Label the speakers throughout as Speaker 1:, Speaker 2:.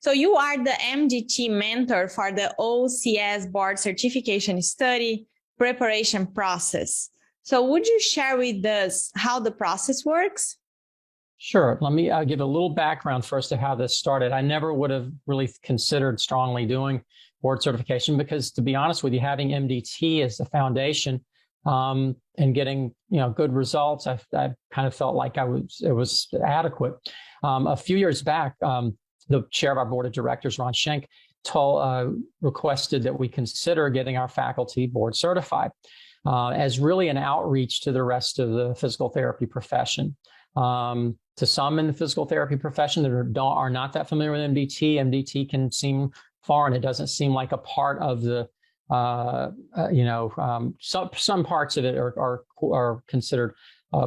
Speaker 1: So you are the MDT mentor for the OCS board certification study preparation process. So would you share with us how the process works?
Speaker 2: Sure. Let me give a little background first of how this started. I never would have really considered strongly doing board certification because, to be honest with you, having MDT as the foundation and getting good results, I kind of felt like it was adequate. A few years back, the chair of our board of directors, Ron Schenk, requested that we consider getting our faculty board certified as really an outreach to the rest of the physical therapy profession. To some in the physical therapy profession that are not that familiar with MDT, MDT can seem foreign. It doesn't seem like a part of the, some parts of it are considered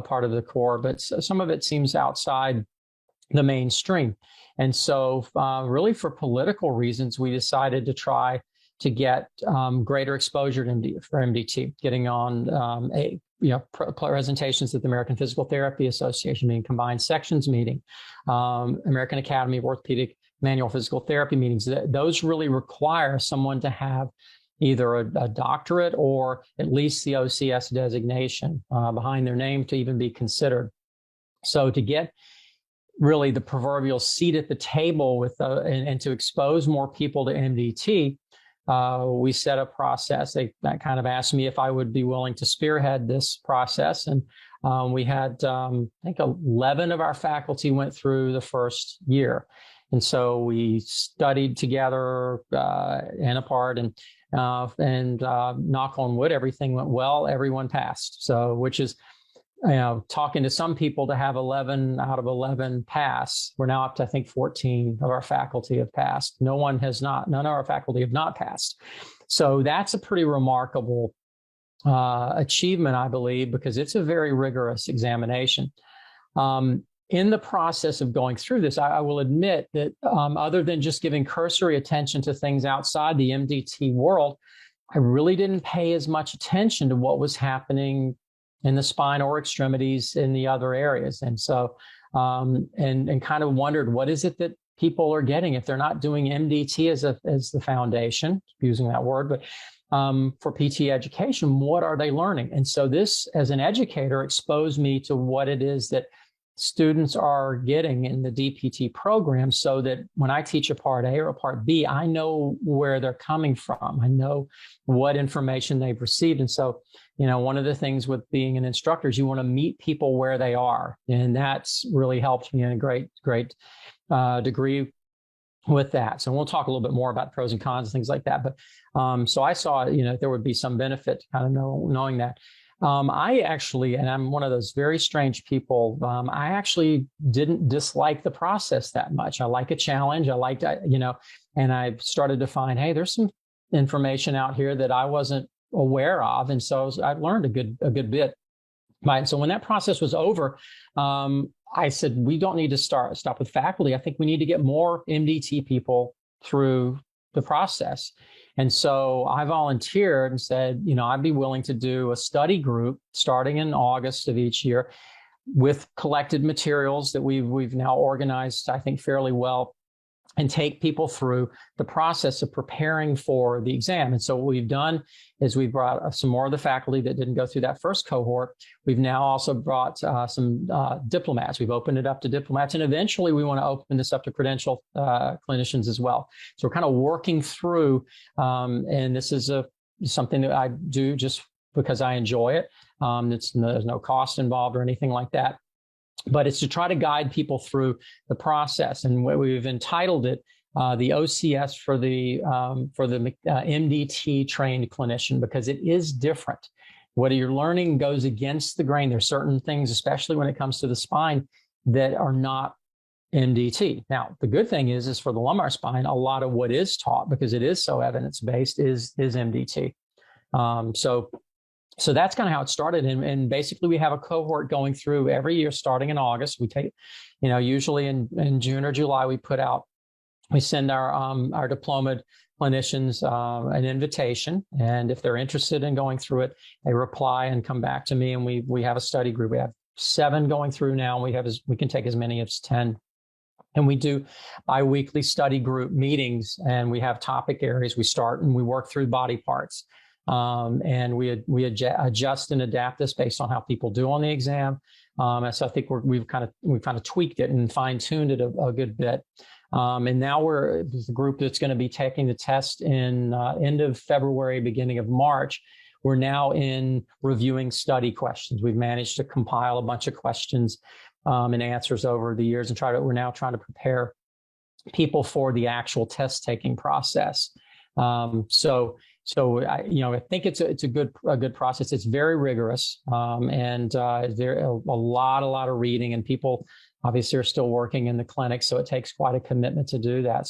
Speaker 2: part of the core, but some of it seems outside the mainstream. And so really for political reasons, we decided to try to get greater exposure to for MDT, getting on presentations at the American Physical Therapy Association meeting, combined sections meeting, American Academy of Orthopedic Manual Physical Therapy meetings. Those really require someone to have either a doctorate or at least the OCS designation behind their name to even be considered. So to get really the proverbial seat at the table with and to expose more people to MDT, we set a process. They kind of asked me if I would be willing to spearhead this process. And we had, I think 11 of our faculty went through the first year. And so we studied together and apart and knock on wood, everything went well. Everyone passed. So, which is, talking to some people to have 11 out of 11 pass. We're now up to, I think, 14 of our faculty have passed. None of our faculty have not passed. So that's a pretty remarkable achievement, I believe, because it's a very rigorous examination. In the process of going through this, I will admit that other than just giving cursory attention to things outside the MDT world, I really didn't pay as much attention to what was happening in the spine or extremities in the other areas. And so, and kind of wondered, what is it that people are getting if they're not doing MDT as the foundation, using that word, but for PT education, what are they learning? And so this, as an educator, exposed me to what it is that students are getting in the DPT program, so that when I teach a part A or a part B, I know where they're coming from. I know what information they've received. And so, one of the things with being an instructor is you want to meet people where they are. And that's really helped me in a great degree with that. So we'll talk a little bit more about pros and cons and things like that. But so I saw, there would be some benefit to kind of knowing that. I actually, and I'm one of those very strange people, I actually didn't dislike the process that much. I like a challenge. I liked, and I started to find, hey, there's some information out here that I wasn't aware of. And so I learned a good bit. Right. So when that process was over, I said, we don't need to stop with faculty. I think we need to get more MDT people through the process. And so I volunteered and said, I'd be willing to do a study group starting in August of each year with collected materials that we've now organized, I think, fairly well, and take people through the process of preparing for the exam. And so what we've done is we've brought some more of the faculty that didn't go through that first cohort. We've now also brought some diplomats. We've opened it up to diplomats, and eventually we want to open this up to credentialed clinicians as well. So we're kind of working through, and this is something that I do just because I enjoy it. There's no cost involved or anything like that. But it's to try to guide people through the process, and what we've entitled it the OCS for the MDT trained clinician, because it is different. What you're learning goes against the grain. There's certain things, especially when it comes to the spine, that are not MDT. Now, the good thing is for the lumbar spine, a lot of what is taught, because it is so evidence-based, is MDT. So that's kind of how it started. And basically we have a cohort going through every year starting in August. We take, usually in June or July, we send our diplomaed clinicians an invitation. And if they're interested in going through it, they reply and come back to me. And we have a study group. We have 7 going through now. We can take as many as 10 And we do biweekly study group meetings, and we have topic areas. We start and we work through body parts, and we adjust and adapt this based on how people do on the exam. And so I think we've kind of tweaked it and fine tuned it a good bit. And now we're the group that's going to be taking the test in end of February, beginning of March. We're now in reviewing study questions. We've managed to compile a bunch of questions and answers over the years, and we're now trying to prepare people for the actual test taking process. So I think it's a good process. It's very rigorous, and there a lot of reading, and people obviously are still working in the clinic, so it takes quite a commitment to do that.